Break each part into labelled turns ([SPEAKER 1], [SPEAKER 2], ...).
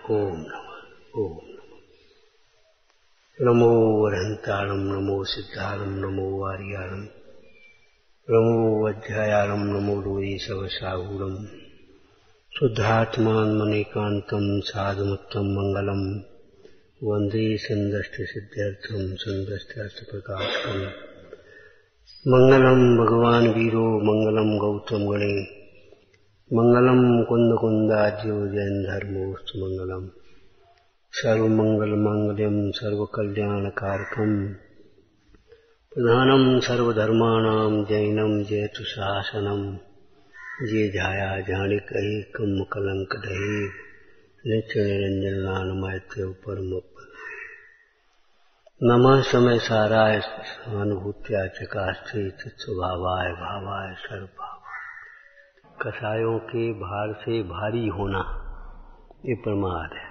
[SPEAKER 1] ओम नमः। ओम नमो वरहंताणं नमो सिद्धाणं नमो वारियाणं नमो वज्रायाणं नमो लोये सवसाहूणं शुद्धात्मान्मनेकान्तं साधुमुत्तम मंगलम वंदे संदष्टसिद्ध्यर्थं संदष्ट्यार्थप्रकाशकम् मंगलम भगवान वीरो मंगलम गौतम गणे मंगलम कुंद कुंदाज्यो जैन धर्मोस्तु मंगलम सर्वमंगल मांगल्यम सर्वकल्याणकारकम प्रधानम सर्वधर्माणां जैनम जयतु शासनम जे जाया जानिक एकम कलंक दहे नित्य निरंजन नानमैत्य परम नमः समय साराय सहानुभूत्या चकास्ते चित्स्वभावाय भावाय सर्वभावाय। कसायों के भार से भारी होना ये प्रमाद है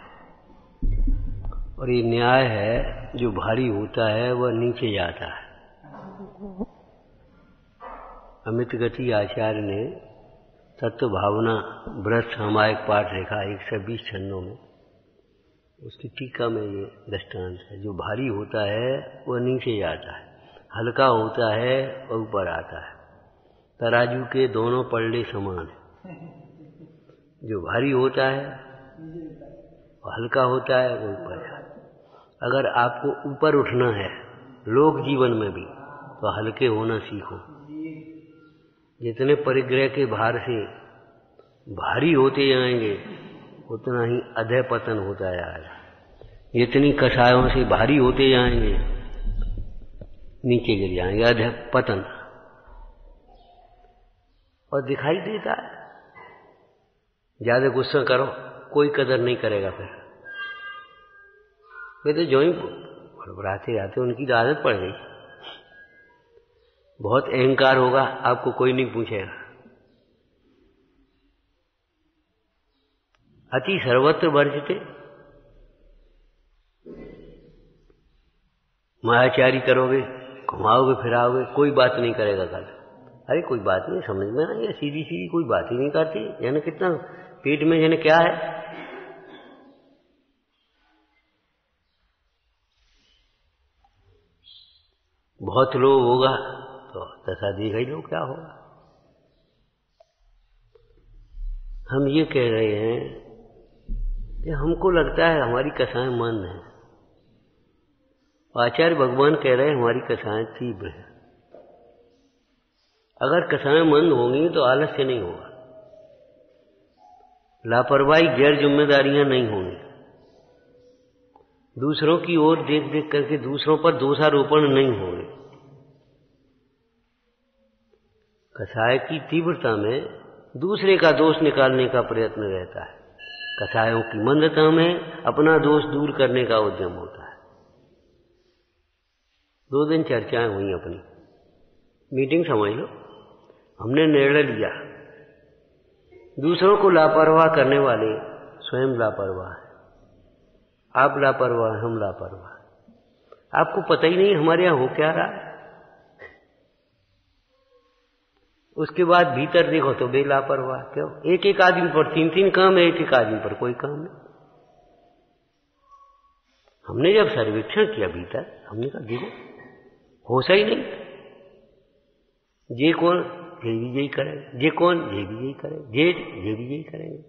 [SPEAKER 1] और ये न्याय है। जो भारी होता है वह नीचे जाता है। अमित गति आचार्य ने तत्व भावना ब्रह्म सामायिक पाठ लिखा 120 छंदों में। उसकी टीका में ये दृष्टांत है। जो भारी होता है वह नीचे जाता है, हल्का होता है वह ऊपर आता है। तराजू के दोनों पलड़े समान है। जो भारी होता है और हल्का होता है वो ऊपर जाता है। अगर आपको ऊपर उठना है लोक जीवन में भी तो हल्के होना सीखो। जितने परिग्रह के भार से भारी होते जाएंगे उतना ही अधः पतन होता जाएगा। जितनी कषायों से भारी होते जाएंगे नीचे गिर जाएंगे, अधः पतन। और दिखाई देता है। ज्यादा गुस्सा करो कोई कदर नहीं करेगा। फिर तो जो ही बड़बड़ाते जाते उनकी तो आदत पड़ गई। बहुत अहंकार होगा आपको कोई नहीं पूछेगा। अति सर्वत्र वर्जते, मायाचारी करोगे, घुमाओगे फिराओगे, कोई बात नहीं करेगा कल। अरे कोई बात नहीं, समझ में आई है, सीधी सीधी कोई बात ही नहीं करती। यानी कितना पेट में यानी क्या है। बहुत लोभ होगा तो दशा देखा ही लो क्या होगा। हम ये कह रहे हैं कि हमको लगता है हमारी कथाएं मंद हैं। आचार्य भगवान कह रहे हैं हमारी कथाएं तीव्र हैं। अगर कथाएं मंद होंगी तो आलस्य नहीं होगा, लापरवाही गैर जिम्मेदारियां नहीं होंगी, दूसरों की ओर देख देख करके दूसरों पर दोषारोपण नहीं होंगे। कसाय की तीव्रता में दूसरे का दोष निकालने का प्रयत्न रहता है। कसायों की मंदता में अपना दोष दूर करने का उद्यम होता है। 2 दिन चर्चाएं हुई अपनी, मीटिंग समझ लो। हमने निर्णय लिया दूसरों को लापरवाह करने वाले स्वयं लापरवाह है। आप लापरवाह, हम लापरवाह। आपको पता ही नहीं हमारे यहां हो क्या रहा है। उसके बाद भीतर देखो तो बेलापरवाह। क्यों? एक एक आदमी पर 3-3 काम है, एक एक आदमी पर कोई काम नहीं। हमने जब सर्वेक्षण किया भीतर, हमने कहा देखो होश ही नहीं। ये कौन? ये भी यही करेंगे। ये कौन? ये भी यही करेंगे। ये भी यही करेंगे।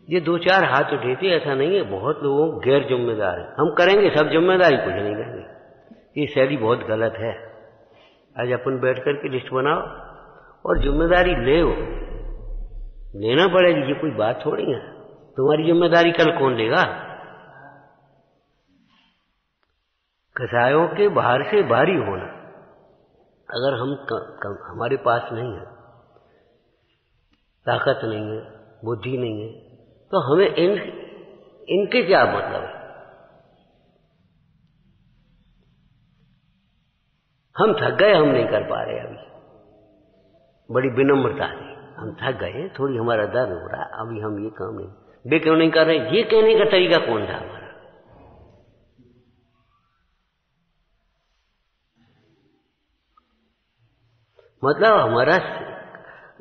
[SPEAKER 1] ये 2-4 हाथ उठे थे, ऐसा नहीं है। बहुत लोगों गैर जिम्मेदार है। हम करेंगे सब जिम्मेदारी, कुछ नहीं लेंगे। ये शैली बहुत गलत है। आज अपन बैठ करके लिस्ट बनाओ और जिम्मेदारी ले। लेना पड़ेगी, ये कोई बात थोड़ी है। तुम्हारी जिम्मेदारी कल कौन लेगा? कसायों के बाहर से भारी होना अगर हम हमारे पास नहीं है, ताकत नहीं है, बुद्धि नहीं है, तो हमें इनके क्या मतलब है? हम थक गए, हम नहीं कर पा रहे। अभी बड़ी विनम्रता से हम थक गए, थोड़ी हमारा दर्द हो रहा, अभी हम ये काम नहीं। वे क्यों नहीं कर रहे? ये कहने का तरीका कौन था हमारा? मतलब हमारा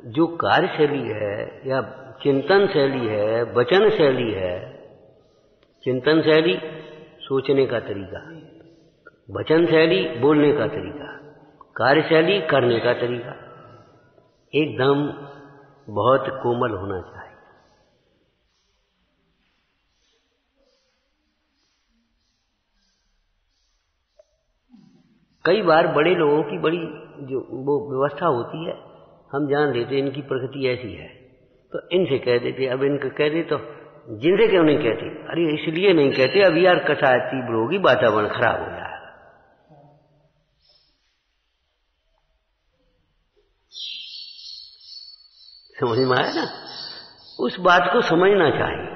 [SPEAKER 1] जो कार्यशैली है या चिंतन शैली है, वचन शैली है, चिंतन शैली सोचने का तरीका, वचन शैली बोलने का तरीका, कार्यशैली करने का तरीका एकदम बहुत कोमल होना चाहिए। कई बार बड़े लोगों की बड़ी जो वो व्यवस्था होती है, हम जान लेते इनकी प्रकृति ऐसी है तो इनसे कह देते, अब इनका कह दे तो जिनसे क्यों नहीं कहते? अरे इसलिए नहीं कहते, अब यार कथा तीव्र होगी, वातावरण खराब हो जाएगा। समझ में आया ना? उस बात को समझना चाहिए।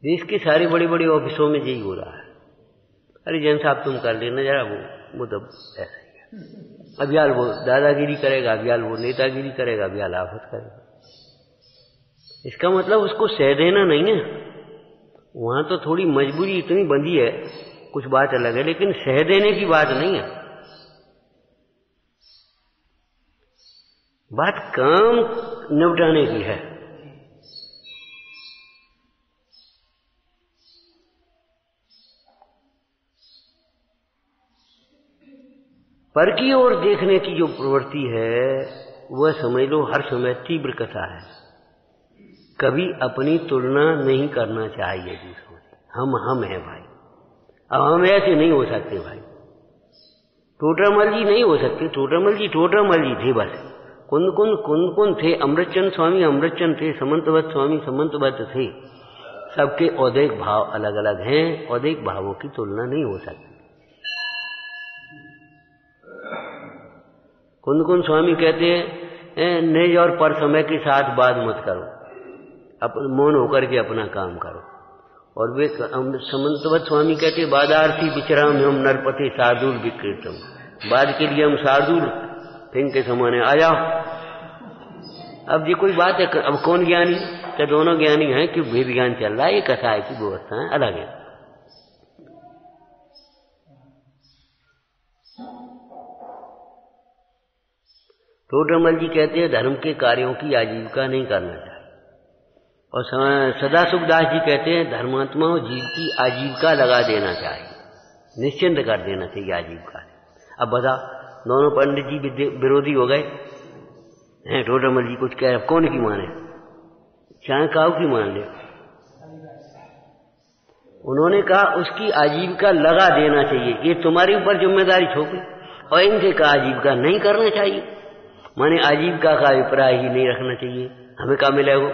[SPEAKER 1] देश के सारे बड़े बड़े ऑफिसों में यही हो रहा है। अरे जैन साहब तुम कर लेना जरा, वो तो ऐसा ही है। अभियाल वो दादागिरी करेगा, अभियाल वो नेतागिरी करेगा, अभियाल आफत करेगा। इसका मतलब उसको सह देना नहीं है। वहां तो थोड़ी मजबूरी इतनी बंधी है, कुछ बात अलग है, लेकिन सह देने की बात नहीं है। बात काम निपटाने की है। पर की ओर देखने की जो प्रवृत्ति है वह समझ लो हर समय तीव्र कथा है। कभी अपनी तुलना नहीं करना चाहिए दूसरों से। हम हैं भाई, अब हम ऐसे नहीं हो सकते भाई। टोटरमल जी नहीं हो सकते, टोटरमल जी थे बस। कुंद थे, अमृतचंद स्वामी अमृतचंद थे, समंतवत स्वामी समंतवत थे। सबके औदैहिक भाव अलग अलग हैं, औदैहिक भावों की तुलना नहीं हो सकती। कुंद स्वामी कहते हैं निज और पर समय के साथ बात मत करो, अपन मौन होकर के अपना काम करो। और वे समंतवत स्वामी कहते बादार्थी विचराम हम नरपति शार्दूल विकृतम, बाद के लिए हम शार्दूल फिंग के समाने आ जाओ। अब ये कोई बात है? अब कौन ज्ञानी? क्या दोनों ज्ञानी हैं कि भेद ज्ञान चल रहा है? ये कथाएं की व्यवस्था है अलग है। टोडरमल जी कहते हैं धर्म के कार्यों की आजीविका नहीं करना चाहिए। और सदा सुखदास जी कहते हैं धर्मात्माओं जीव की आजीविका लगा देना चाहिए, निश्चिंत कर देना चाहिए आजीविका। अब बता, दोनों पंडित जी विरोधी हो गए हैं। टोडरमल जी कुछ कह रहे, कौन की माने? चाहे काऊ की मान ले। उन्होंने कहा उसकी आजीविका लगा देना चाहिए, ये तुम्हारे ऊपर जिम्मेदारी छोड़ी। और इनसे कहा आजीविका नहीं करना चाहिए, माने आजीविका का अभिप्राय ही नहीं रखना चाहिए। हमें क्या मिलेगा,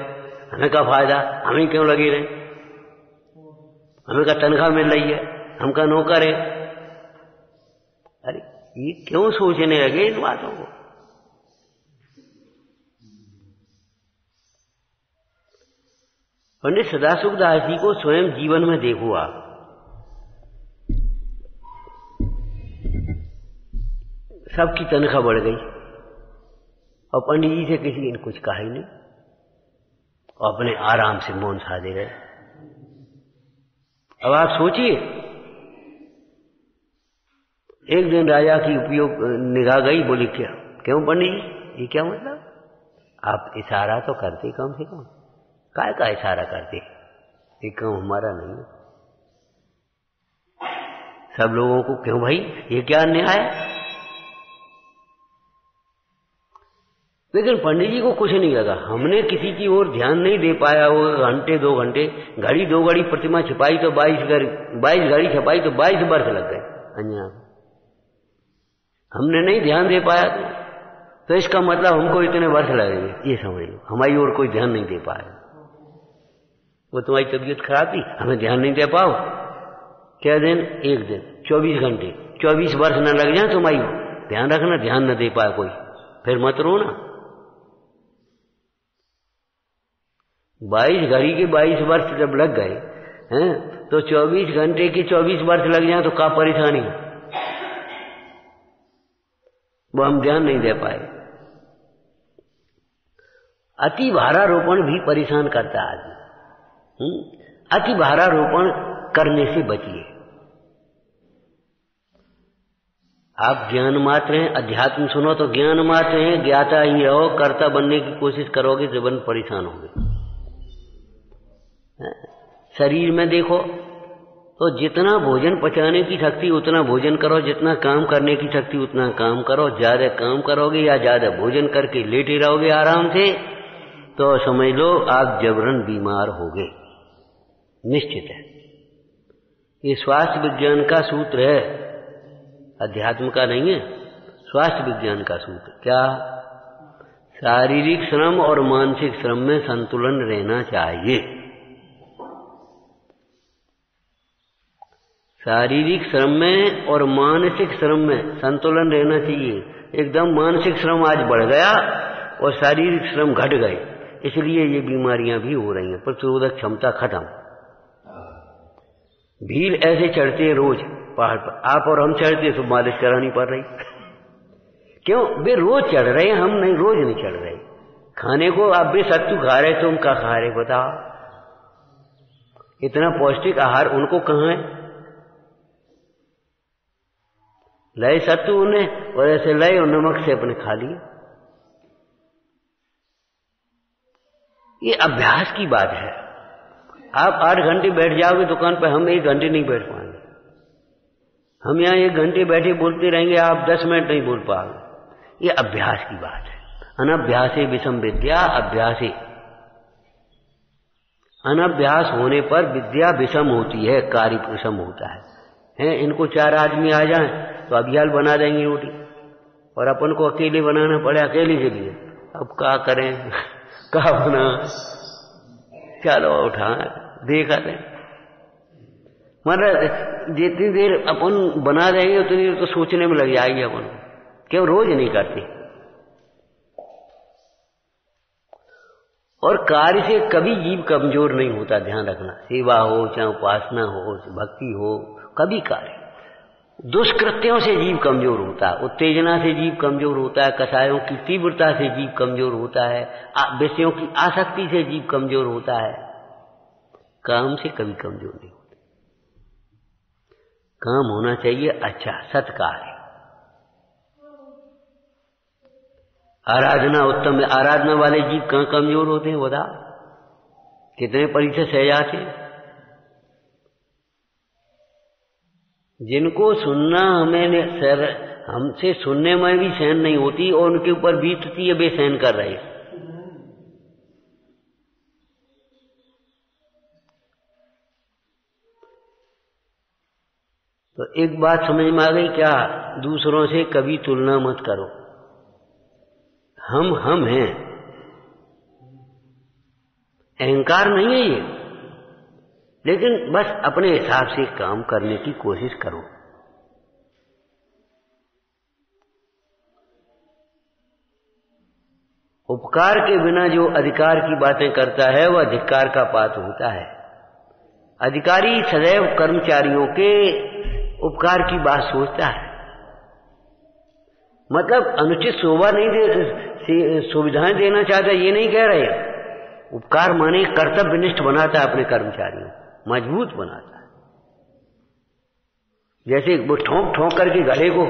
[SPEAKER 1] हमें क्या फायदा, हमें क्यों लगे रहे, हमें क्या तनख्वाह मिल रही है, हम का नौकर है। अरे ये क्यों सोचने लगे इन बातों को? पंडित सदासुखदास जी को स्वयं जीवन में देखो आप। सबकी तनख्वाह बढ़ गई और पंडित जी से किसी ने कुछ कहा ही नहीं और अपने आराम से मौन साधे रहे। अब आप सोचिए, एक दिन राजा की उपयोग निगाह गई, बोली क्या क्यों पंडित जी, ये क्या मतलब? आप इशारा तो करते कम से कम, काय का इशारा करते, ये काम हमारा नहीं है। सब लोगों को क्यों भाई, ये क्या अन्याय है? लेकिन पंडित जी को कुछ नहीं लगा। हमने किसी की ओर ध्यान नहीं दे पाया। वो घंटे 2 घंटे, घड़ी 2 घड़ी प्रतिमा छिपाई तो 22 घड़ी छपाई तो 22 वर्ष लग गए। अन्याय हमने नहीं ध्यान दे पाया तो इसका मतलब हमको इतने वर्ष लगेंगे, ये समझ लो। हमारी ओर कोई ध्यान नहीं दे पाया। वो तुम्हारी तबीयत खराब थी, हमें ध्यान नहीं दे पाओ, क्या दिन? 1 दिन, 24 घंटे, 24 वर्ष न लग जाए तुम्हारी ध्यान रखना, ध्यान न दे पाया कोई, फिर मत रो ना। 22 घड़ी के 22 वर्ष जब लग गए हैं तो 24 घंटे के 24 वर्ष लग जाए तो क्या परेशानी है? वो हम ध्यान नहीं दे पाए। अति भारारोपण भी परेशान करता है आदमी। अति भारारोपण करने से बचिए। आप ज्ञान मात्र हैं। अध्यात्म सुनो तो ज्ञान मात्र हैं, ज्ञाता ही रहो। कर्ता बनने की कोशिश करोगे जीवन परेशान होगे। शरीर में देखो तो जितना भोजन पचाने की शक्ति उतना भोजन करो, जितना काम करने की शक्ति उतना काम करो। ज्यादा काम करोगे या ज्यादा भोजन करके लेटे रहोगे आराम से तो समझ लो आप जबरन बीमार होगे, निश्चित है। ये स्वास्थ्य विज्ञान का सूत्र है, अध्यात्म का नहीं है, स्वास्थ्य विज्ञान का सूत्र। क्या? शारीरिक श्रम और मानसिक श्रम में संतुलन रहना चाहिए। शारीरिक श्रम में और मानसिक श्रम में संतुलन रहना चाहिए। एकदम मानसिक श्रम आज बढ़ गया और शारीरिक श्रम घट गए, इसलिए ये बीमारियां भी हो रही हैं। प्रतिरोधक क्षमता खत्म। भीड़ ऐसे चढ़ते हैं रोज पहाड़ पर, आप और हम चढ़ते तो मालिश करानी पड़ रही। क्यों? वे रोज चढ़ रहे हैं, हम नहीं, रोज नहीं चढ़ रहे। खाने को आप भी सत्तू खा रहे, तुम क्या खा रहे बताओ? इतना पौष्टिक आहार उनको कहाँ है? लय सत्तू उन्हें और ऐसे लय और नमक से अपने खा लिए। ये अभ्यास की बात है। आप 8 घंटे बैठ जाओगे दुकान पर, हम 1 घंटे नहीं बैठ पाएंगे। हम यहाँ 1 घंटे बैठे बोलते रहेंगे, आप 10 मिनट नहीं बोल पाओगे। ये अभ्यास की बात है। अनभ्यासे विषम विद्या अभ्यासे। अनभ्यास होने पर विद्या विषम होती है, कार्य विषम होता है। इनको 4 आदमी आ जाएं तो अभियाल बना देंगे रोटी, और अपन को अकेले बनाना पड़े, अकेले के लिए। अब क्या करें, क्या बना, चलो उठा देखा दें। मतलब जितनी देर अपन बना देंगे उतनी देर तो सोचने में लग जाएगी अपन। क्यों? रोज नहीं करते। और कार्य से कभी जीव कमजोर नहीं होता, ध्यान रखना। सेवा हो चाहे उपासना हो भक्ति हो, कभी कार्य। दुष्कृत्यों से जीव कमजोर होता है, उत्तेजना से जीव कमजोर होता है, कषायों की तीव्रता से जीव कमजोर होता है, विषयों की आसक्ति से जीव कमजोर होता है। काम से कभी कमजोर नहीं होता। काम होना चाहिए अच्छा, सत्कार्य। आराधना उत्तम है। आराधना वाले जीव कहाँ कमजोर होते हैं बता? कितने परिचय सह जाते हैं। जिनको सुनना हमसे सुनने में भी सहन नहीं होती और उनके ऊपर बीतती है, वे सहन कर रहे हैं। तो एक बात समझ में आ गई क्या? दूसरों से कभी तुलना मत करो। हम हैं, अहंकार नहीं है ये, लेकिन बस अपने हिसाब से काम करने की कोशिश करो। उपकार के बिना जो अधिकार की बातें करता है वह धिक्कार का पात्र होता है। अधिकारी सदैव कर्मचारियों के उपकार की बात सोचता है, मतलब अनुचित शोभा नहीं सुविधाएं देना चाहता, ये नहीं कह रहे। उपकार माने कर्तव्यनिष्ठ बनाता है अपने कर्मचारियों, मजबूत बनाता है। जैसे वो ठोंक ठोंक करके गले को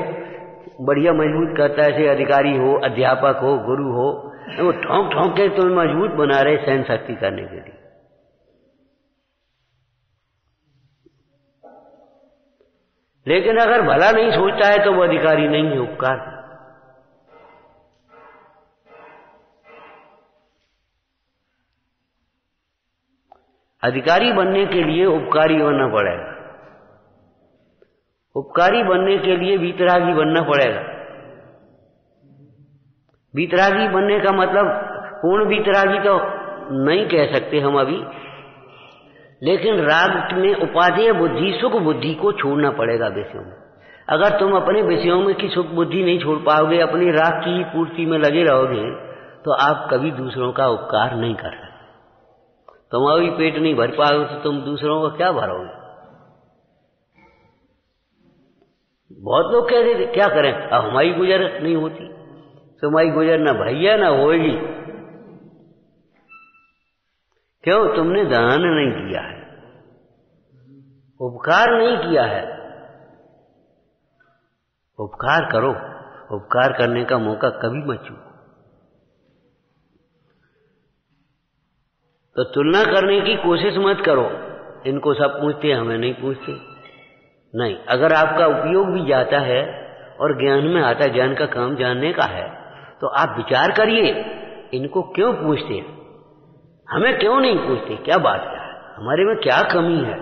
[SPEAKER 1] बढ़िया मजबूत करता है, ऐसे अधिकारी हो, अध्यापक हो, गुरु हो, वो ठोंक ठोंक के तुम्हें मजबूत बना रहे सहन शक्ति करने के लिए। लेकिन अगर भला नहीं सोचता है तो वो अधिकारी नहीं है, उपकार। अधिकारी बनने के लिए उपकारी बनना पड़ेगा। उपकारी बनने के लिए वीतरागी बनना पड़ेगा। वीतरागी बनने का मतलब पूर्ण वीतरागी तो नहीं कह सकते हम अभी, लेकिन राग में उपादेय बुद्धि सुख बुद्धि को छोड़ना पड़ेगा विषयों में। अगर तुम अपने विषयों में की सुख बुद्धि नहीं छोड़ पाओगे, अपनी राग की पूर्ति में लगे रहोगे, तो आप कभी दूसरों का उपकार नहीं कर सकते। तुम्हारा भी पेट नहीं भर पाओगे तो तुम दूसरों का क्या भरोगे? बहुत लोग कहते थे क्या करें, अब हमारी गुजर नहीं होती, तुम्हारी गुजर ना भैया ना होगी। क्यों? तुमने दान नहीं किया है, उपकार नहीं किया है। उपकार करो, उपकार करने का मौका कभी मत चूको। तो तुलना करने की कोशिश मत करो, इनको सब पूछते हैं हमें नहीं पूछते। नहीं, अगर आपका उपयोग भी जाता है और ज्ञान में आता है, ज्ञान का काम जानने का है, तो आप विचार करिए इनको क्यों पूछते हैं, हमें क्यों नहीं पूछते, क्या बात क्या है, हमारे में क्या कमी है,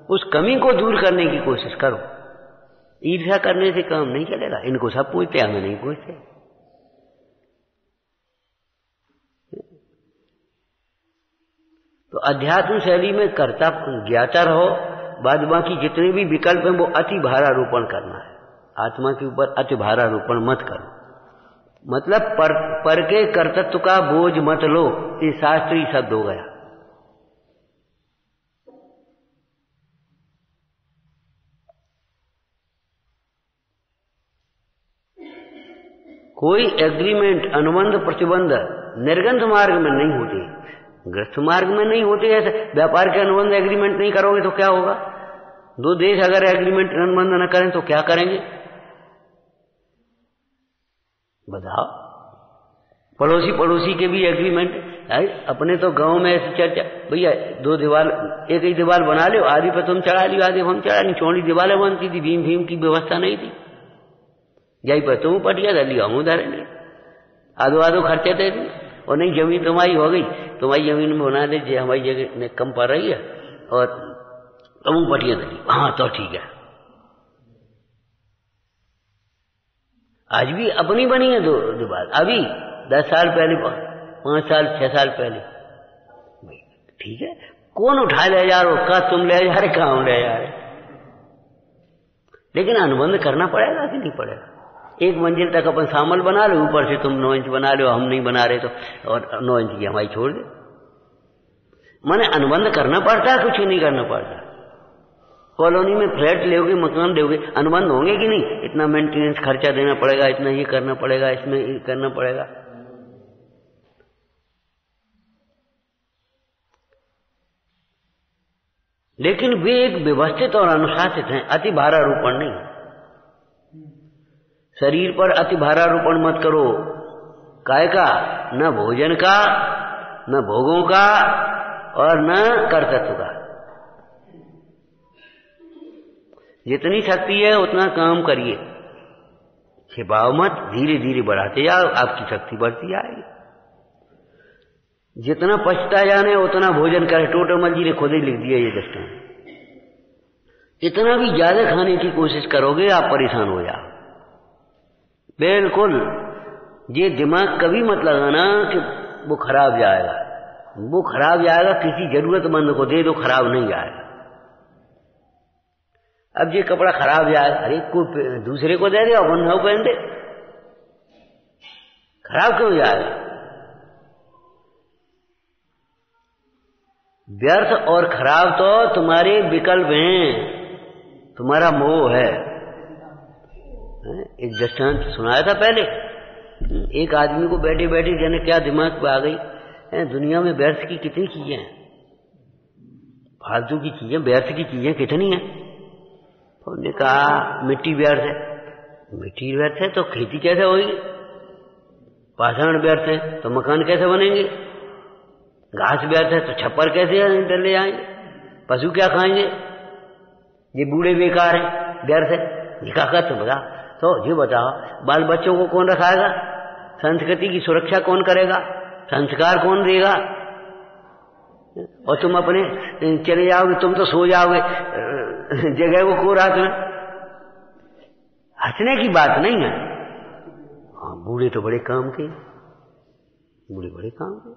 [SPEAKER 1] उस कमी को दूर करने की कोशिश करो। ईर्ष्या करने से काम नहीं चलेगा, इनको सब पूछते हमें नहीं पूछते। तो अध्यात्म शैली में कर्ता ज्ञाता रहो, बाद बाकी जितने भी विकल्प हैं वो अति भारारोपण करना है। आत्मा के ऊपर अति भारारोपण मत करो, मतलब पर के कर्तृत्व का बोझ मत लो, ये शास्त्रीय शब्द हो गया। कोई एग्रीमेंट, अनुबंध, प्रतिबंध निर्गंध मार्ग में नहीं होते, ग्रस्त मार्ग में नहीं होते। ऐसे व्यापार के अनुबंध एग्रीमेंट नहीं करोगे तो क्या होगा? दो देश अगर एग्रीमेंट अनुबंध न करें तो क्या करेंगे बताओ? पड़ोसी के भी एग्रीमेंट। अपने तो गांव में ऐसी चर्चा, भैया दो दीवार, एक ही दीवार बना लो, आधी पे तुम चढ़ा लियो, आधी हम चढ़ा ली, चौड़ी दीवारें बनती थी, भीम की व्यवस्था नहीं थी। यही पर तुम पटिया धर लिया, हम उधर नहीं, आधो खर्चे थे। और नहीं, जमीन तुम्हारी हो गई, तुम्हारी जमीन में बना दे, हमारी जगह कम पड़ रही है और तुम पटिया धर लियो, हाँ तो ठीक है। आज भी अपनी बनी है दो दीवार, अभी 10 साल पहले, 5 साल 6 साल पहले, ठीक है। कौन उठा ले जा रहे, का तुम ले जा रहे, कहाँ ले जा रहे? लेकिन अनुबंध करना पड़ेगा कि नहीं पड़ेगा? एक मंजिल तक अपन सामल बना लो, ऊपर से तुम 9 इंच बना लो, हम नहीं बना रहे तो, और 9 इंच की हमारी छोड़ दे। माने अनुबंध करना पड़ता है, कुछ नहीं करना पड़ता। कॉलोनी में फ्लैट लोगे, मकान दोगे, अनुबंध होंगे कि नहीं? इतना मेंटेनेंस खर्चा देना पड़ेगा, इतना ये करना पड़ेगा, इसमें ये करना पड़ेगा। लेकिन वे एक व्यवस्थित और अनुशासित हैं, अति भारारोपण नहीं। शरीर पर अति भारारोपण मत करो, काय का? न भोजन का, न भोगों का, और न कर्तृत्व का। जितनी शक्ति है उतना काम करिए, छिपाओ मत, धीरे धीरे बढ़ाते जाओ, आपकी शक्ति बढ़ती जाएगी। जितना पचता जाने उतना भोजन करे, टोटमल जी ने खुद ही लिख दिया ये दृष्टांत। इतना भी ज्यादा खाने की कोशिश करोगे आप परेशान हो जाओ, बिल्कुल। ये दिमाग कभी मत लगाना कि वो खराब जाएगा, वो खराब जाएगा, किसी जरूरतमंद को दे दो, खराब नहीं जाएगा। अब ये कपड़ा खराब जाएगा, अरे कोई दूसरे को दे दे, अपन न पहन दे, खराब क्यों जाएगा? व्यर्थ और खराब तो तुम्हारे विकल्प हैं, तुम्हारा मोह है। एक दृष्टांत सुनाया था पहले, एक आदमी को बैठे बैठे जाने क्या दिमाग पे आ गई, दुनिया में व्यर्थ की कितनी चीजें हैं, फालतू की चीजें, व्यर्थ की चीजें कितनी हैं। उन्होंने कहा मिट्टी व्यर्थ है। मिट्टी व्यर्थ है तो खेती कैसे होगी? पाषाण व्यर्थ है तो मकान कैसे बनेंगे? घास व्यर्थ है तो छप्पर कैसे ले आएंगे? पशु क्या खाएंगे? ये बूढ़े बेकार है, व्यर्थ है, ये क्या तो बता। तो ये बताओ, बाल बच्चों को कौन रखाएगा? संस्कृति की सुरक्षा कौन करेगा? संस्कार कौन देगा? और तुम अपने चले जाओगे, तुम तो सो जाओगे, जगह को को रात में। हंसने की बात नहीं है। हाँ, बूढ़े तो बड़े काम के, बूढ़े बड़े काम के।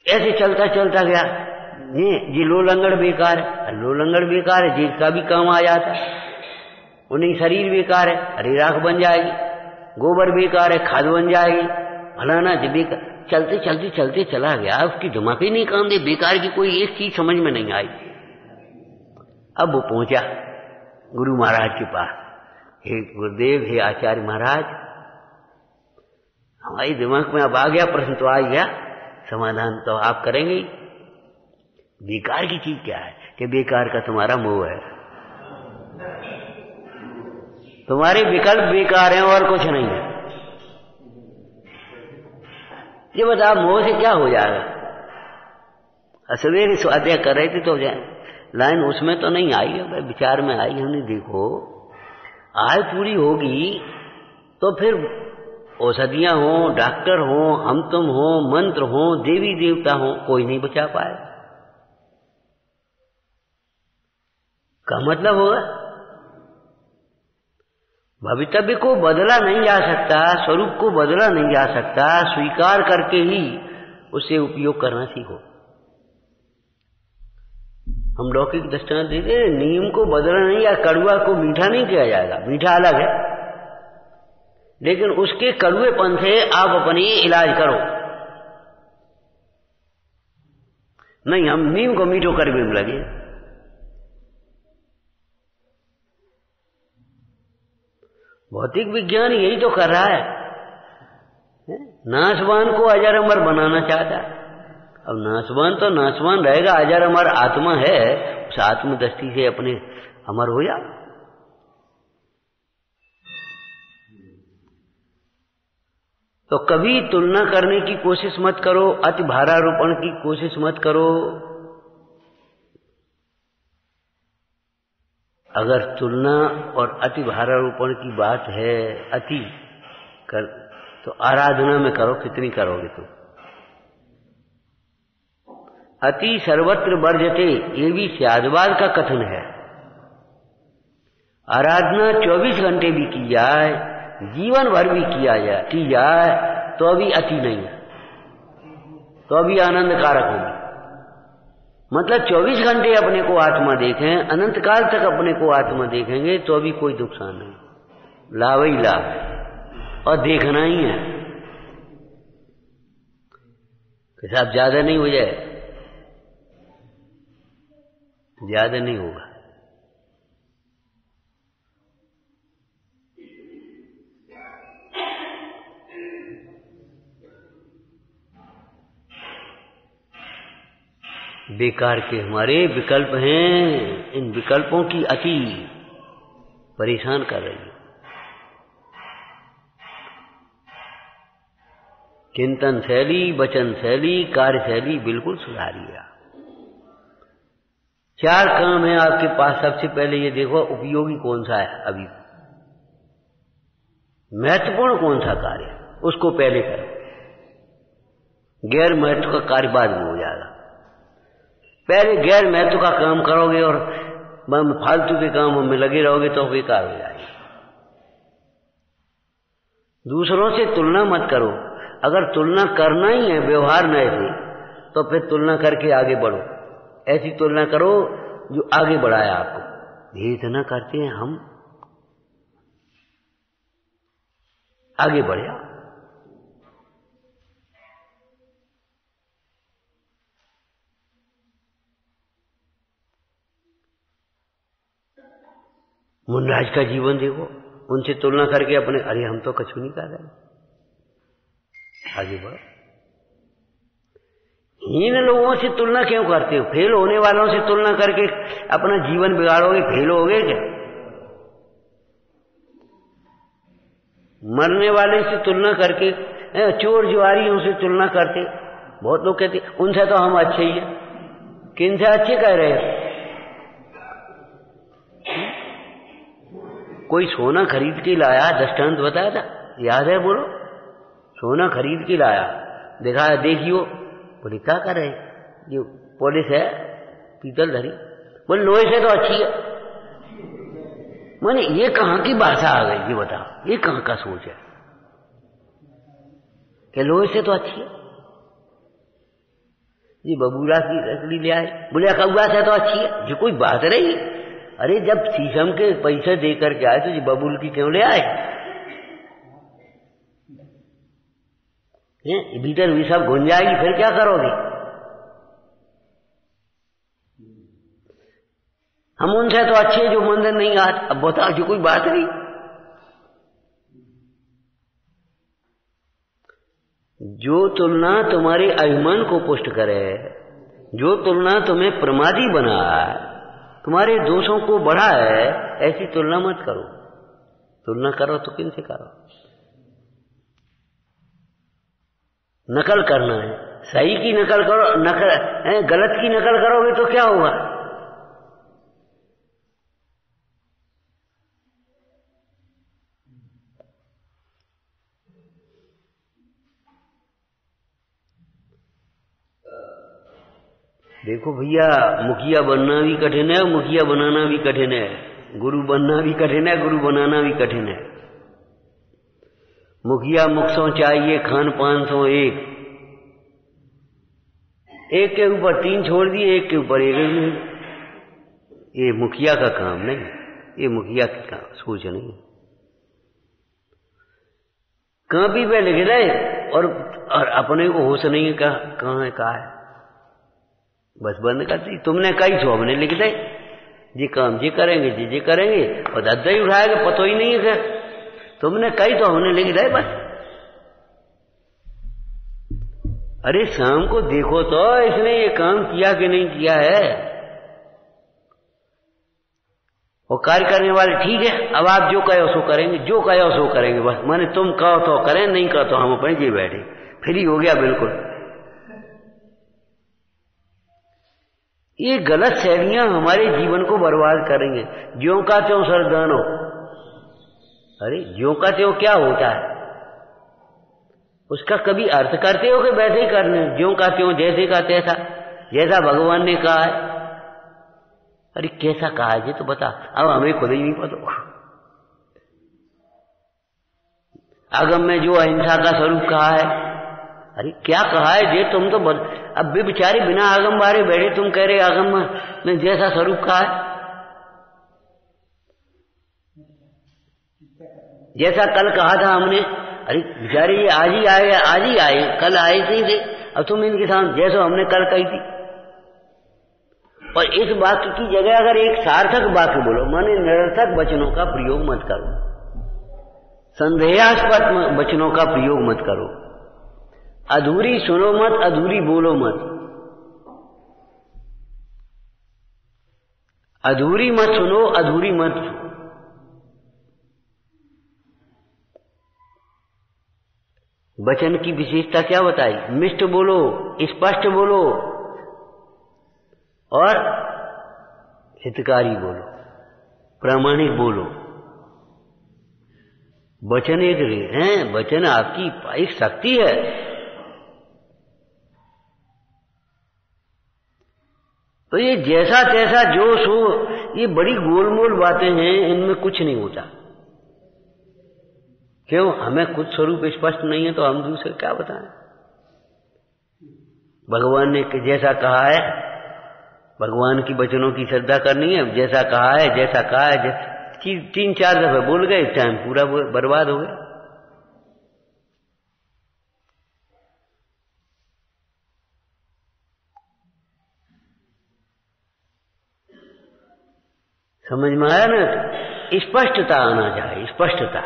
[SPEAKER 1] ऐसे चलता चलता गया, ये लो लंगड़ बेकार है, लो लंगड़ बेकार है, जिसका भी काम आ जाता है। उन्हें शरीर बेकार है, अरे राख बन जाएगी, गोबर बेकार है, खाद बन जाएगी, फलाना बेकार। चलते चलते चलते चला गया, उसकी दिमाग ही नहीं काम दे, बेकार की कोई एक चीज समझ में नहीं आई। अब वो पहुंचा गुरु महाराज के पास, हे गुरुदेव, हे आचार्य महाराज, हमारे दिमाग में अब आ गया, प्रश्न तो आ गया, समाधान तो आप करेंगे। बेकार की चीज क्या है? कि बेकार का तुम्हारा मोह है। तुम्हारे विकल्प बेकार हैं और कुछ नहीं है। ये बता मोह से क्या हो जाएगा? सवेरे स्वाध्याय कर रहे थे तो लाइन उसमें तो नहीं आई है, विचार में आई। हमने देखो आय पूरी होगी तो फिर औषधियां हो, डॉक्टर हो, हम तुम हो, मंत्र हो, देवी देवता हो, कोई नहीं बचा पाए। का मतलब होगा भवितव्य को बदला नहीं जा सकता, स्वरूप को बदला नहीं जा सकता, स्वीकार करके ही उसे उपयोग करना सीखो। हम लौकिक दृष्टांत देते, नीम को बदला नहीं, या कड़ुआ को मीठा नहीं किया जाएगा, मीठा अलग है, लेकिन उसके कड़ुएपन से आप अपनी इलाज करो। नहीं, हम नीम को मीठो करने में लगे। भौतिक विज्ञान यही तो कर रहा है, नाशवान को अजर अमर बनाना चाहता है। अब नाशवान तो नाशवान रहेगा, अजर अमर आत्मा है, उस आत्म दृष्टि से अपने अमर हो जा। तो कभी तुलना करने की कोशिश मत करो, अति भारारोपण की कोशिश मत करो। अगर तुलना और अति भारारोपण की बात है, अति कर तो आराधना में करो, कितनी करोगे तुम? अति सर्वत्र वर्जते, ये भी स्यादवाद का कथन है। आराधना 24 घंटे भी की जाए, जीवन भर भी की जाए तो अभी अति नहीं है, तो अभी आनंद कारक होगी। मतलब 24 घंटे अपने को आत्मा देखें, अनंत काल तक अपने को आत्मा देखेंगे तो अभी कोई नुकसान नहीं, लाभ ही लाभ है, और देखना ही है कि साहब ज्यादा नहीं हो जाए, ज्यादा नहीं होगा। बेकार के हमारे विकल्प हैं, इन विकल्पों की अति परेशान कर रही है। चिंतन शैली, वचन शैली, कार्य शैली बिल्कुल सुधारिए। 4 काम है आपके पास। सबसे पहले ये देखो उपयोगी कौन सा है, अभी महत्वपूर्ण कौन सा कार्य, उसको पहले करो। गैर महत्व का कार्य बाद में हो जाएगा। पहले गैर महत्व का काम करोगे और फालतू के कामों में लगे रहोगे तो बेकार हो जाएगी। दूसरों से तुलना मत करो। अगर तुलना करना ही है व्यवहार में ऐसे, तो फिर तुलना करके आगे बढ़ो। ऐसी तुलना करो जो आगे बढ़ाए आपको। ये इतना करते हैं हम, आगे बढ़े। मुनराज का जीवन देखो, उनसे तुलना करके अपने, अरे हम तो कछु नहीं कर रहे, आगे बढ़ो। इन लोगों से तुलना क्यों करते हो? फेल होने वालों से तुलना करके अपना जीवन बिगाड़ोगे, फेल होगे क्या? मरने वाले से तुलना करके, चोर जुआरियों से तुलना करते, बहुत लोग कहते उनसे तो हम अच्छे ही हैं। किन से अच्छे कह रहे हो? कोई सोना खरीद के लाया, दृष्टांत बताया था, याद है? बोलो। सोना खरीद के लाया, दिखाया, देखियो, बोले क्या कर रहे? जो पुलिस है पीतल धरी, बोले लोहे से तो अच्छी है। माने ये कहां की भाषा आ गई? ये बताओ, ये कहां का सोच है कि लोहे से तो अच्छी है? ये बबूला की लकड़ी ले आए, बोले कौआ से तो अच्छी है। जो कोई बात रही? अरे जब शीशम के पैसे देकर के आए तो ये बबूल की क्यों ले आए? भीतर भी सब घुन जाएगी, फिर क्या करोगे? हम उनसे तो अच्छे जो मंदिर नहीं आते। अब बताओ, जो कोई बात नहीं। जो तुलना तुम्हारे अभिमान को पुष्ट करे, जो तुलना तुम्हें प्रमादी बनाए, तुम्हारे दोषों को बढ़ाए, ऐसी तुलना मत करो। तुलना करो तो किन से करो? नकल करना है, सही की नकल करो, गलत की नकल करोगे तो क्या होगा? देखो भैया, मुखिया बनना भी कठिन है, मुखिया बनाना भी कठिन है, गुरु बनना भी कठिन है, गुरु बनाना भी कठिन है। मुखिया मुख सौ चाहिए, खान 501, एक के ऊपर 3 छोड़ दिए, एक के ऊपर 1। ये मुखिया का काम नहीं, ये मुखिया का सोच नहीं। कॉपी पे लिख रहे और अपने को होश नहीं कहाँ है कहा है, बस बंद करती। तुमने कई छो हमने लिख दे, जी काम जी करेंगे, जी करेंगे, और दद्दा ही उठाएगा, पता ही नहीं है क्या। तुमने कई तो हमने लिख दे बस। अरे शाम को देखो तो इसने ये काम किया कि नहीं किया है। और कार्य करने वाले ठीक है, अब आप जो कहो सो करेंगे, जो कहो सो करेंगे, बस माने तुम कहो तो करें, नहीं कहो तो हम अपने जी बैठे, फ्री हो गया बिल्कुल। ये गलत शैलियां हमारे जीवन को बर्बाद करेंगे। ज्यों का त्यों सरदानो, अरे ज्यों का त्यों क्या होता है, उसका कभी अर्थ करते हो कि वैसे ही करने, ज्यों का त्यों, जैसे का तैसा, जैसा भगवान ने कहा है। अरे कैसा कहा है ये तो बता, अब हमें खुद ही नहीं पता। आगम में जो अहिंसा का स्वरूप कहा है, अरे क्या कहा है ये, तुम तो अब भी बेचारे बिना आगम बारे बैठे, तुम कह रहे आगम में जैसा स्वरूप कहा है, जैसा कल कहा था हमने। अरे बेचारे ये आज ही आए, कल आए नहीं थे, अब तुम इनके साथ जैसा हमने कल कही थी। और इस वाक्य की जगह अगर एक सार्थक वाक्य बोलो, माने निरर्थक वचनों का प्रयोग मत करो, संदेहास्पद वचनों का प्रयोग मत करो, अधूरी सुनो मत, अधूरी बोलो मत, अधूरी मत सुनो, अधूरी मत। वचन की विशेषता क्या बताई? मिष्ट बोलो, स्पष्ट बोलो और हितकारी बोलो, प्रामाणिक बोलो। वचन एक है, वचन आपकी एक शक्ति है। तो ये जैसा तैसा जो सो, ये बड़ी गोलमोल बातें हैं, इनमें कुछ नहीं होता। क्यों? हमें खुद स्वरूप स्पष्ट नहीं है तो हम दूसरे क्या बताएं। भगवान ने जैसा कहा है, भगवान की वचनों की श्रद्धा करनी है, जैसा कहा है, जैसा कहा है, 3-4 दफे बोल गए, टाइम पूरा बर्बाद हो गया। समझ में आया ना? स्पष्टता आना चाहिए, स्पष्टता।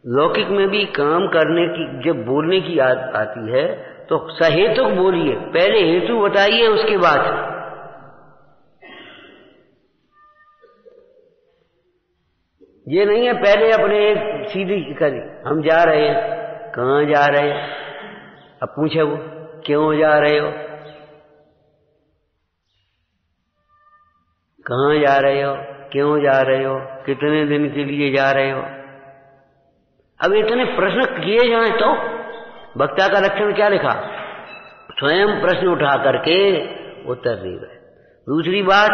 [SPEAKER 1] लौकिक में भी काम करने की जब बोलने की आती है तो सहेतुक बोलिए, पहले हेतु बताइए, उसके बाद। ये नहीं है पहले अपने एक सीधी करी, हम जा रहे हैं, कहाँ जा रहे हैं, अब पूछे वो क्यों जा रहे हो, कहाँ जा रहे हो, क्यों जा रहे हो, कितने दिन के लिए जा रहे हो। अब इतने प्रश्न किए जाएं तो वक्ता का लक्षण क्या लिखा? स्वयं प्रश्न उठा करके उत्तर दे रहे। दूसरी बात,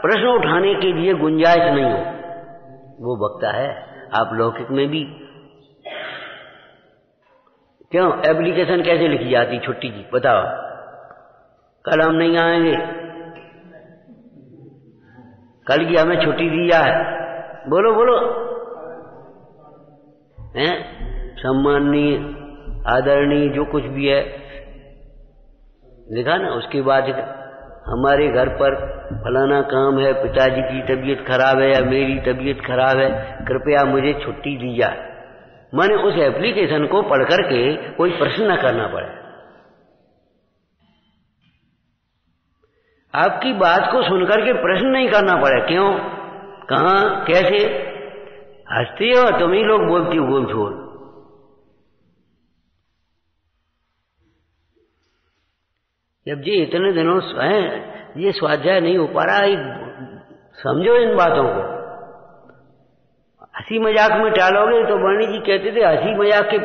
[SPEAKER 1] प्रश्न उठाने के लिए गुंजाइश नहीं हो, वो वक्ता है। आप लौकिक में भी क्यों एप्लीकेशन कैसे लिखी जाती छुट्टी की, बताओ? कल हम नहीं आएंगे, कल की हमें छुट्टी दी जाए, बोलो बोलो, हैं? सम्माननीय, आदरणीय, जो कुछ भी है लिखा ना। उसके बाद हमारे घर पर फलाना काम है, पिताजी की तबीयत खराब है या मेरी तबीयत खराब है, कृपया मुझे छुट्टी दी जाए। माने उस एप्लीकेशन को पढ़ करके कोई प्रश्न न करना पड़े, आपकी बात को सुनकर के प्रश्न नहीं करना पड़े, क्यों, कहां, कैसे। हंसते हो तुम ही लोग बोलती हो बोल छोड़। जब जी इतने दिनों ये स्वाध्याय नहीं हो पा रहा, समझो इन बातों को। हंसी मजाक में टालोगे तो वाणी जी कहते थे हंसी मजाक के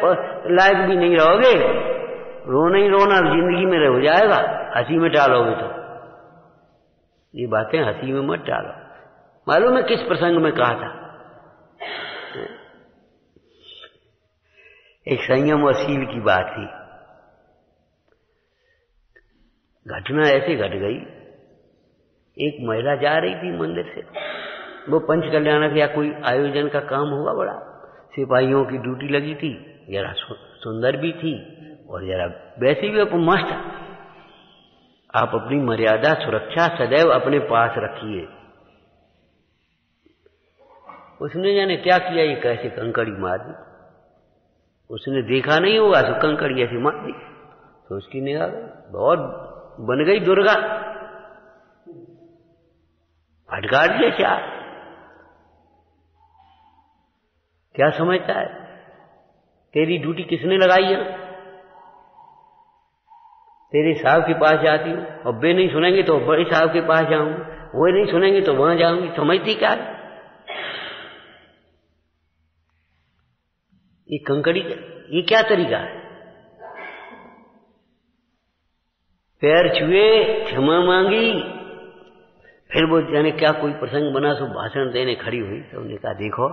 [SPEAKER 1] लायक भी नहीं रहोगे, रोना ही रोना जिंदगी में हो जाएगा हंसी में टालोगे तो। ये बातें हंसी में मत टालो। मालूम है किस प्रसंग में कहा था? एक संयम और शील की बात थी। घटना ऐसे घट गई, एक महिला जा रही थी मंदिर से, वो पंच कल्याणक या कोई आयोजन का काम हुआ बड़ा, सिपाहियों की ड्यूटी लगी थी, जरा सुंदर भी थी और जरा वैसे भी मस्त। आप अपनी मर्यादा सुरक्षा सदैव अपने पास रखिए। उसने जाने क्या किया, ये कैसे कंकड़ी मार दी। उसने देखा नहीं होगा तो कंकड़ी ऐसी मार दी तो उसकी निगाह बहुत बन गई दुर्गा, फटकार दिया चार। क्या समझता है? तेरी ड्यूटी किसने लगाई है? तेरे साहब के पास जाती हूँ और वे नहीं सुनेंगे तो बड़े साहब के पास जाऊंगी, वो नहीं सुनेंगे तो वहां जाऊंगी। समझती क्या है? ये कंकड़ी ये क्या तरीका है? पैर छुए, क्षमा मांगी, फिर वो जाने क्या कोई प्रसंग बना सो भाषण देने खड़ी हुई। तो उन्होंने कहा देखो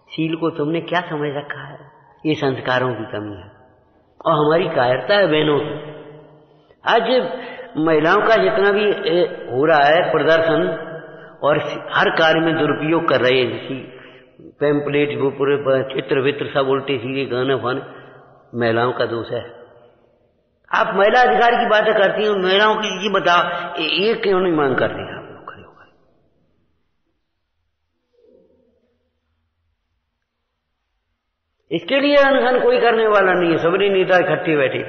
[SPEAKER 1] शील को तुमने क्या समझ रखा है, ये संस्कारों की कमी है और हमारी कायरता है बहनों की। आज महिलाओं का जितना भी हो रहा है प्रदर्शन और हर कार्य में दुरुपयोग कर रहे हैं, जैसी पैम्पलेट वो पूरे चित्र वित्र सब उल्टे सीधे गाना फान, महिलाओं का दोष है। आप महिला अधिकार की बातें करती हैं, महिलाओं की ये बताओ ये क्यों नहीं मांग कर रही? आप लोग खड़े होकर इसके लिए अनशन कोई करने वाला नहीं है, सबरी नेता इकट्ठे बैठे।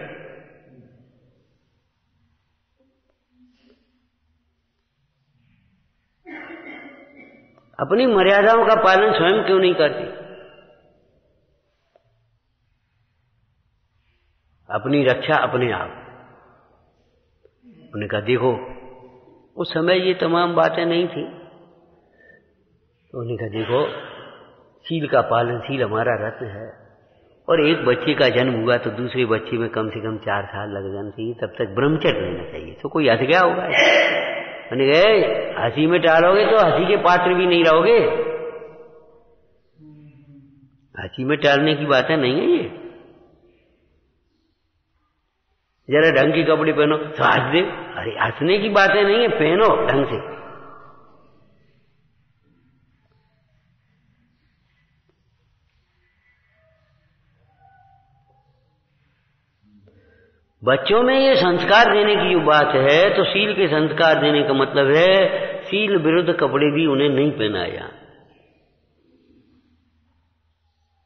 [SPEAKER 1] अपनी मर्यादाओं का पालन स्वयं क्यों नहीं करती? अपनी रक्षा अपने आप। उन्होंने कहा देखो उस समय ये तमाम बातें नहीं थी, तो उन्होंने कहा देखो शील का पालन, शील हमारा रत्न है, और एक बच्चे का जन्म हुआ तो दूसरे बच्चे में कम से कम 4 साल लग जाना चाहिए, तब तक ब्रह्मचर्य रहना चाहिए। तो कोई हंस गया होगा? मैंने कहा हंसी में टालोगे तो हंसी के पात्र भी नहीं रहोगे। हंसी में टालने की बातें नहीं है ये। जरा ढंग के कपड़े पहनो तो हंस दे, अरे हंसने की बातें नहीं है, पहनो ढंग से। बच्चों में ये संस्कार देने की जो बात है, तो शील के संस्कार देने का मतलब है शील विरुद्ध कपड़े भी उन्हें नहीं पहनाया,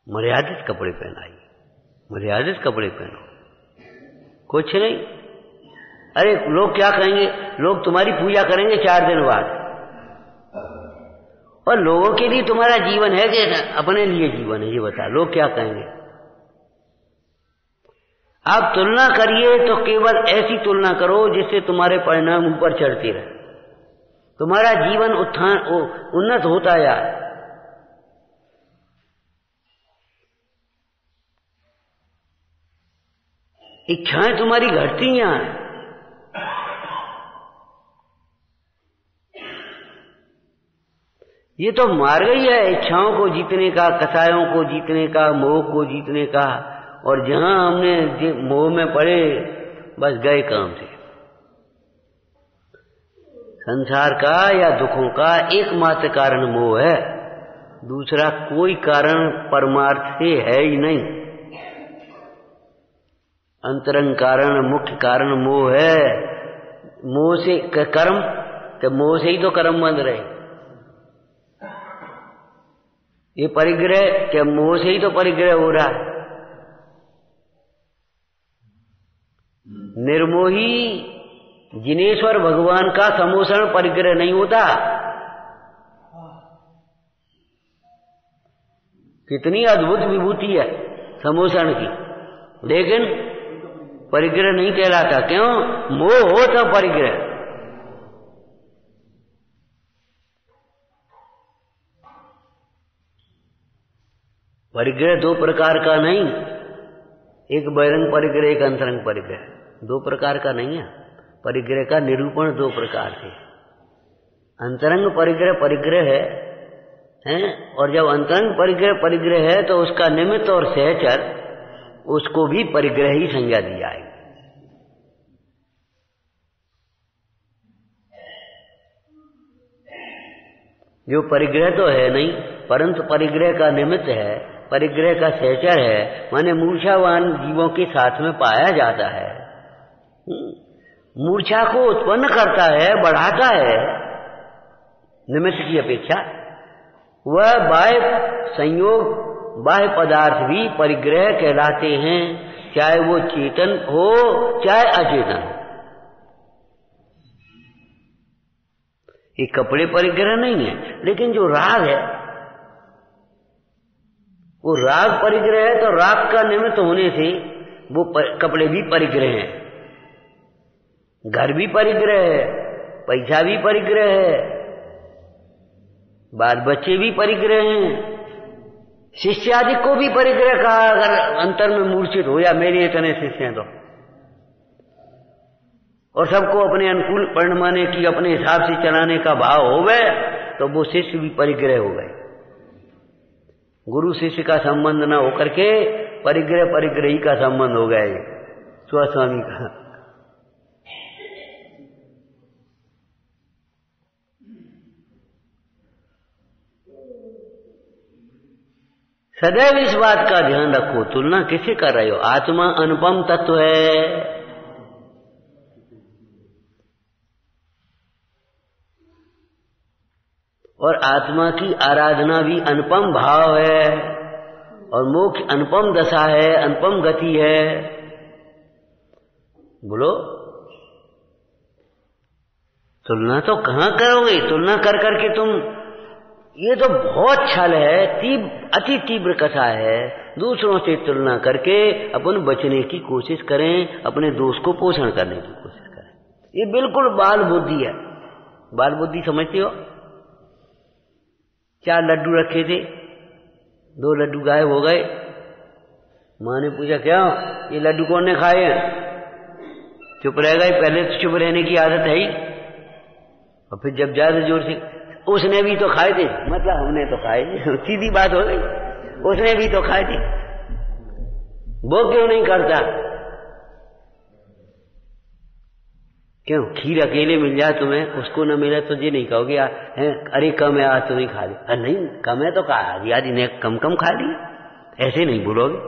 [SPEAKER 1] मर्यादित कपड़े पहनाइए, मर्यादित कपड़े पहनो, कुछ नहीं। अरे लोग क्या कहेंगे? लोग तुम्हारी पूजा करेंगे 4 दिन बाद, और लोगों के लिए तुम्हारा जीवन है कि अपने लिए जीवन है? ये बता, लोग क्या कहेंगे? आप तुलना करिए तो केवल ऐसी तुलना करो जिससे तुम्हारे परिणाम ऊपर चढ़ते रहे, तुम्हारा जीवन उत्थान उन्नत होता जाए। इच्छाएं तुम्हारी घटती हैं। ये तो मार्ग ही है इच्छाओं को जीतने का, कसायों को जीतने का, मोह को जीतने का। और जहां हमने मोह में पड़े बस गए काम से। संसार का या दुखों का एकमात्र कारण मोह है, दूसरा कोई कारण परमार्थ से है ही नहीं। अंतरंग कारण, मुख्य कारण मोह है। मोह से कर्म, तो मोह से ही तो कर्म बंध रहे। ये परिग्रह क्या मोह से ही तो परिग्रह हो रहा है। निर्मोही जिनेश्वर भगवान का समोषण परिग्रह नहीं होता। कितनी अद्भुत विभूति है समोषण की, लेकिन परिग्रह नहीं कहलाता। क्यों? मोह हो तो परिग्रह। परिग्रह दो प्रकार का नहीं, एक बहिरंग परिग्रह, एक अंतरंग परिग्रह, दो प्रकार का नहीं है। परिग्रह का निरूपण दो प्रकार से। अंतरंग परिग्रह परिग्रह है, और जब अंतरंग परिग्रह परिग्रह है तो उसका निमित्त और सहचर उसको भी परिग्रह ही संज्ञा दी जाएगी। जो परिग्रह तो है नहीं, परंतु परिग्रह का निमित्त है, परिग्रह का सहचर है, माने मूर्छावान जीवों के साथ में पाया जाता है। मूर्छा को उत्पन्न करता है, बढ़ाता है निमित्त की अपेक्षा। वह बाह्य संयोग, बाह्य पदार्थ भी परिग्रह कहलाते हैं, चाहे वो चेतन हो चाहे अचेतन हो। ये कपड़े परिग्रह नहीं है, लेकिन जो राग है वो राग परिग्रह है, तो राग का निमित्त होने से वो कपड़े भी परिग्रह हैं, घर भी परिग्रह है, पैसा भी परिग्रह है, बाल बच्चे भी परिग्रह हैं, शिष्य आदि को भी परिग्रह कहा। अगर अंतर में मूर्छित हो या मेरे इतने शिष्य हैं तो, और सबको अपने अनुकूल परिणमाने की, अपने हिसाब से चलाने का भाव हो गए तो वो शिष्य भी परिग्रह हो गए। गुरु शिष्य का संबंध न होकर के परिग्रह परिग्रही का संबंध हो गया, स्वस्वामी का। सदैव इस बात का ध्यान रखो, तुलना किससे कर रहे हो? आत्मा अनुपम तत्व है, और आत्मा की आराधना भी अनुपम भाव है, और मोक्ष अनुपम दशा है, अनुपम गति है। बोलो, तुलना तो कहां करोगे? तुलना कर करके तुम, ये तो बहुत छल है, अति तीव्र कथा है। दूसरों से तुलना करके अपन बचने की कोशिश करें, अपने दोष को पोषण करने की कोशिश करें। ये बिल्कुल बाल बुद्धि है। बाल बुद्धि समझते हो? 4 लड्डू रखे थे, 2 लड्डू गायब हो गए। माँ ने पूछा, क्या ये लड्डू कौन ने खाए हैं? चुप रह गए। पहले तो चुप रहने की आदत है ही, और फिर जब ज्यादा जोर से, उसने भी तो खाए थे, मतलब हमने तो खाए। सीधी बात हो गई, उसने भी तो खाए थे, वो क्यों नहीं करता? क्यों? खीर अकेले मिल जाए तुम्हें, उसको न मिले तो ये नहीं कहोगे अरे कम है आज तुम्हें खा ली। अरे नहीं, कम है तो खा ली, आज ने कम कम खा ली, ऐसे नहीं बोलोगे।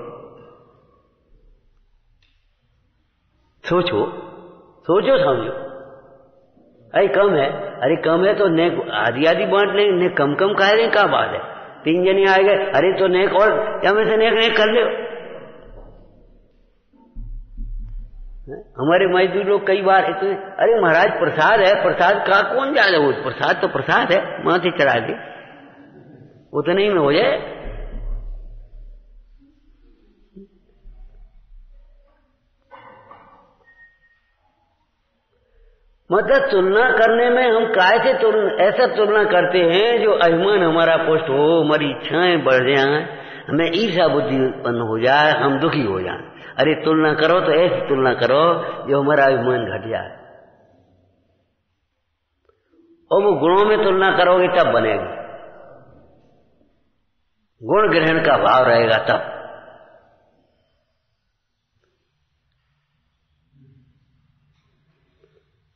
[SPEAKER 1] सोचो सोचो समझो। अरे कम है, अरे कम है तो नेक आधी आधी बांट लेंगे, नेक कम कम खा लेंगे, क्या बात है? 3 जने आ गए, अरे तो नेक और क्या में से नेक नेक कर ले। हमारे मजदूर लोग कई बार इतने, अरे महाराज प्रसाद है, प्रसाद का कौन जाए? वो प्रसाद तो प्रसाद है, माथे चढ़ा दे, उतने ही में हो जाए। मतलब तुलना करने में हम काय से ऐसा तुलना करते हैं जो अभिमान हमारा पुष्ट हो, हमारी इच्छाएं बढ़ जाए, हमें ईर्ष्या बुद्धि उत्पन्न हो जाए, हम दुखी हो जाए। अरे तुलना करो तो ऐसी तुलना करो जो हमारा अभिमान घट जाए, और वो गुणों में तुलना करोगे तब बनेगी, गुण ग्रहण का भाव रहेगा तब।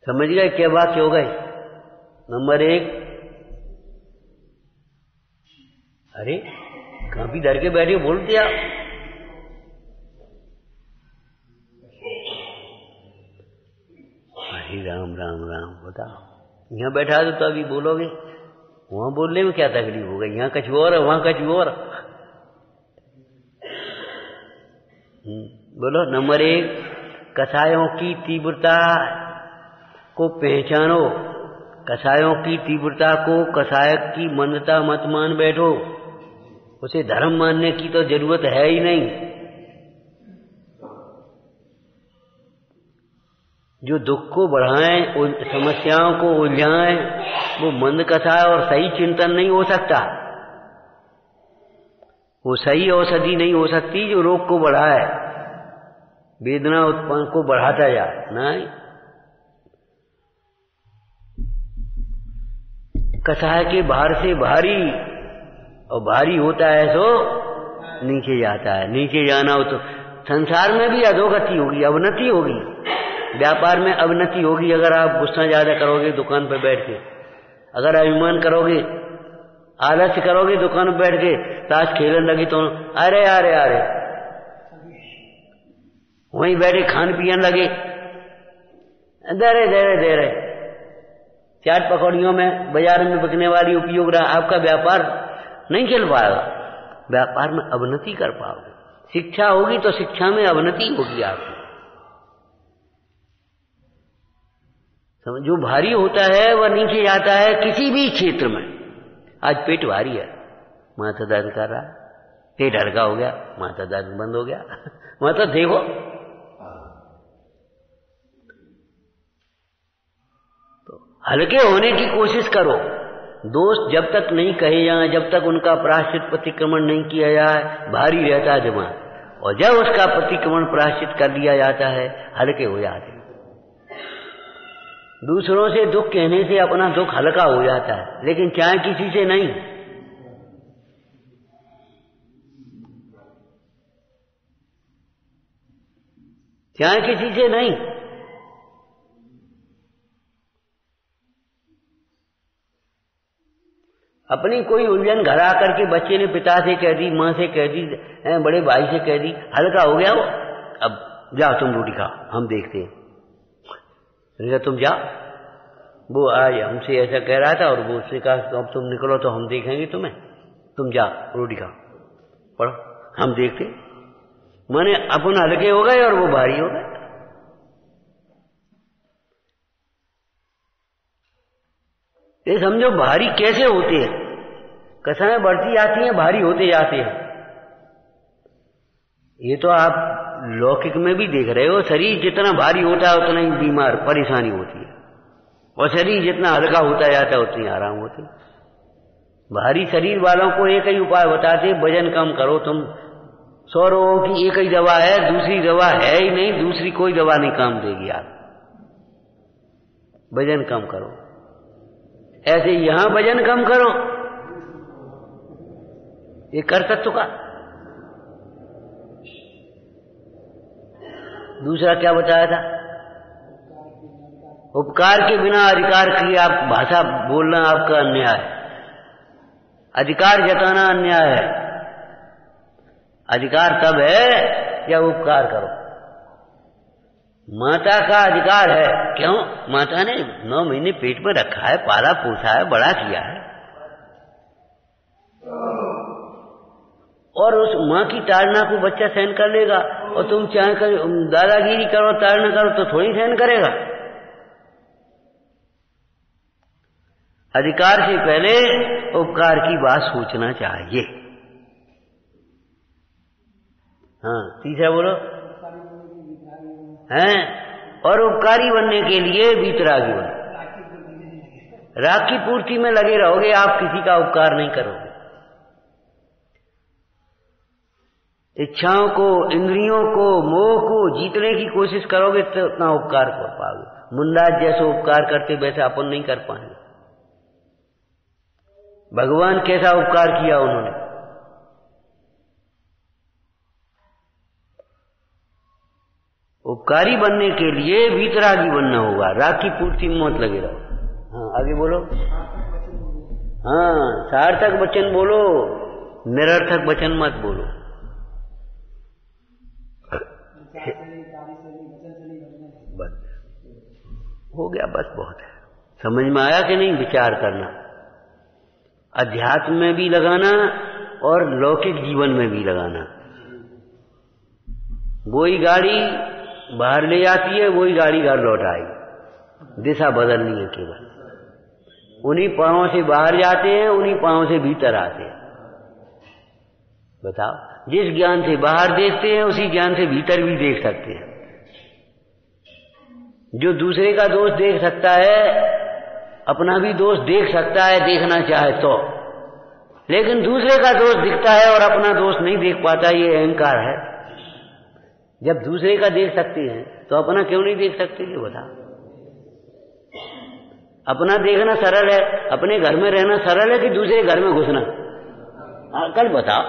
[SPEAKER 1] समझ गए क्या बात हो गई? नंबर 1, अरे कहां भी डर के बैठे बोल दिया। हरे राम राम राम बताओ। यहां बैठा दो तो अभी बोलोगे, वहां बोलने में क्या तकलीफ होगा? यहां कुछ और है, वहां कुछ और। बोलो। नंबर 1, कसायों की तीव्रता को पहचानो। कसायों की तीव्रता को कसायक की मंदता मत मान बैठो। उसे धर्म मानने की तो जरूरत है ही नहीं। जो दुख को बढ़ाएं, समस्याओं को उलझाएं, वो मंद कथा और सही चिंतन नहीं हो सकता। वो सही औषधि नहीं हो सकती जो रोग को बढ़ाए, वेदना उत्पन्न को बढ़ाता जाए। नहीं, कथा है कि बाहर से भारी, और भारी होता है सो नीचे जाता है। नीचे जाना हो तो संसार में भी अधोगति होगी, अवनति होगी, व्यापार में अवनति होगी। अगर आप गुस्सा ज्यादा करोगे दुकान पर बैठ के, अगर अभिमान करोगे, आलस्य करोगे दुकान पर बैठ के, ताश खेलने लगी तो अरे अरे अरे, वहीं बैठे खान पियन लगे, दे रहे चाट पकौड़ियों में बाजार में बिकने वाली उपयोग रहा, आपका व्यापार नहीं चल पाएगा। व्यापार में अवनति कर पाओगे। शिक्षा होगी तो शिक्षा में अवनति होगी आपकी। जो भारी होता है वह नीचे जाता है किसी भी क्षेत्र में। आज पेट भारी है, माथा दर्द कर रहा है, पेट हल्का हो गया, माथा दर्द बंद हो गया। माथा देखो, तो हल्के होने की कोशिश करो। दोष जब तक नहीं कहे जाए, जब तक उनका प्रायश्चित प्रतिक्रमण नहीं किया जाए, भारी रहता है दिमाग। और जब उसका प्रतिक्रमण प्रायश्चित कर लिया जाता है, हल्के हो जाते हैं। दूसरों से दुख कहने से अपना दुख हल्का हो जाता है, लेकिन चाहे किसी से नहीं। चाहे किसी से नहीं। अपनी कोई उलझन घर आकर के बच्चे ने पिता से कह दी, मां से कह दी, बड़े भाई से कह दी, हल्का हो गया वो। अब जाओ तुम रोटी खाओ, हम देखते हैं। तुम जाओ, वो आज हमसे ऐसा कह रहा था और वो उसने कहा अब तुम निकलो तो हम देखेंगे तुम्हें, तुम जाओ रोटी खाओ, पढ़ो, हम देखते। माने अपन हल्के हो गए और वो भारी हो गए। ये समझो भारी कैसे होते हैं। कथाएं बढ़ती जाती हैं, भारी होते जाते हैं। ये तो आप लौकिक में भी देख रहे हो। शरीर जितना भारी होता है उतना ही बीमार परेशानी होती है, और शरीर जितना हल्का होता जाता है उतनी आराम होती है। भारी शरीर वालों को एक ही उपाय बताते, वजन कम करो। तुम 100 रोगों की एक ही दवा है, दूसरी दवा है ही नहीं, दूसरी कोई दवा नहीं काम देगी। आप वजन कम करो। ऐसे यहां वजन कम करो, ये कर सकते का। दूसरा क्या बताया था? उपकार के बिना अधिकार की आप भाषा बोलना आपका अन्याय है। अधिकार जताना अन्याय है। अधिकार तब है जब उपकार करो। माता का अधिकार है। क्यों? माता ने 9 महीने पेट में रखा है, पाला पोसा है, बड़ा किया है, और उस माँ की ताड़ना को बच्चा सहन कर लेगा। और तुम चाहे कर दादागिरी करो, ताड़ना करो तो थोड़ी सहन करेगा। अधिकार से पहले उपकार की बात सोचना चाहिए। हाँ, तीसरा बोलो। हैं? और उपकारी बनने के लिए वीतरागी बनो। राखी पूर्ति में लगे रहोगे, आप किसी का उपकार नहीं करोगे। इच्छाओं को, इंद्रियों को, मोह को जीतने की कोशिश करोगे तो उतना उपकार कर पाओगे। मुंडाज जैसे उपकार करते वैसे अपन नहीं कर पाएंगे। भगवान कैसा उपकार किया उन्होंने। उपकारी बनने के लिए वीतरागी बनना होगा। राखी पूर्ति में मत लगे रहो। हाँ, आगे बोलो। हाँ, सार्थक वचन बोलो, निरर्थक वचन मत बोलो। बस हो गया, बस बहुत है। समझ में आया कि नहीं? विचार करना, अध्यात्म में भी लगाना और लौकिक जीवन में भी लगाना। वही गाड़ी बाहर ले जाती है, वही गाड़ी घर लौट आएगी। दिशा बदलनी है केवल। उन्हीं पांवों से बाहर जाते हैं, उन्हीं पांवों से भीतर आते हैं। बताओ, जिस ज्ञान से बाहर देखते हैं उसी ज्ञान से भीतर भी देख सकते हैं। जो दूसरे का दोष देख सकता है अपना भी दोष देख सकता है, देखना चाहे तो, लेकिन दूसरे का दोष दिखता है और अपना दोष नहीं देख पाता, ये अहंकार है। जब दूसरे का देख सकते हैं तो अपना क्यों नहीं देख सकते, ये बता। अपना देखना सरल है, अपने घर में रहना सरल है कि दूसरे घर में घुसना? कल बताओ।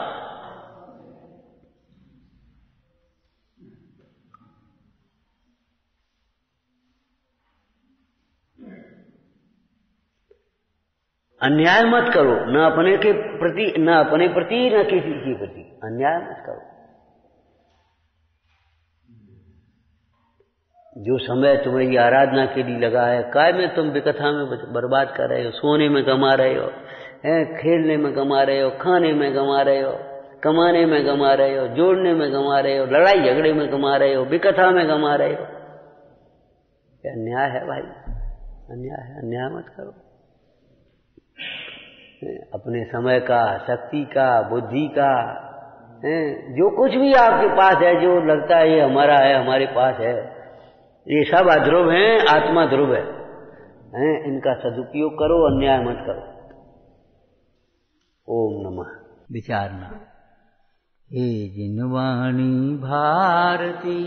[SPEAKER 1] अन्याय मत करो, न अपने के प्रति, न अपने प्रति, न किसी के प्रति अन्याय मत करो। जो समय तुम्हारी आराधना के लिए लगा है, काय में तुम विकथा में बर्बाद कर रहे हो, सोने में गमा रहे हो, खेलने में गमा रहे हो, खाने में गमा रहे हो, कमाने में गमा रहे हो, जोड़ने में गमा रहे हो, लड़ाई झगड़े में गमा रहे हो, विकथा में गमा रहे हो। ये अन्याय है भाई, अन्याय है, अन्याय मत करो। अपने समय का, शक्ति का, बुद्धि का, जो कुछ भी आपके पास है, जो लगता है ये हमारा है, हमारे पास है, ये सब अध्रुव हैं, आत्मा ध्रुव है, इनका सदुपयोग करो, अन्याय मत करो। ओम नमः। विचारना। हे जिनवाणी भारती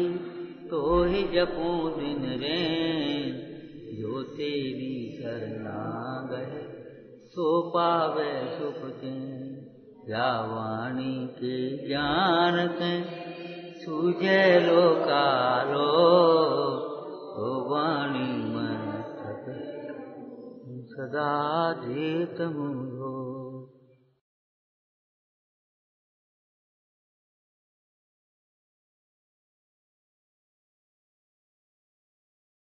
[SPEAKER 1] तो ही जपो दिन रैन, जो तेरी शरणा गए सो पावे सुख चैन। या वाणी के ज्ञान के सूझे लोकालो, तो वाणी में सदा जेत मुझो।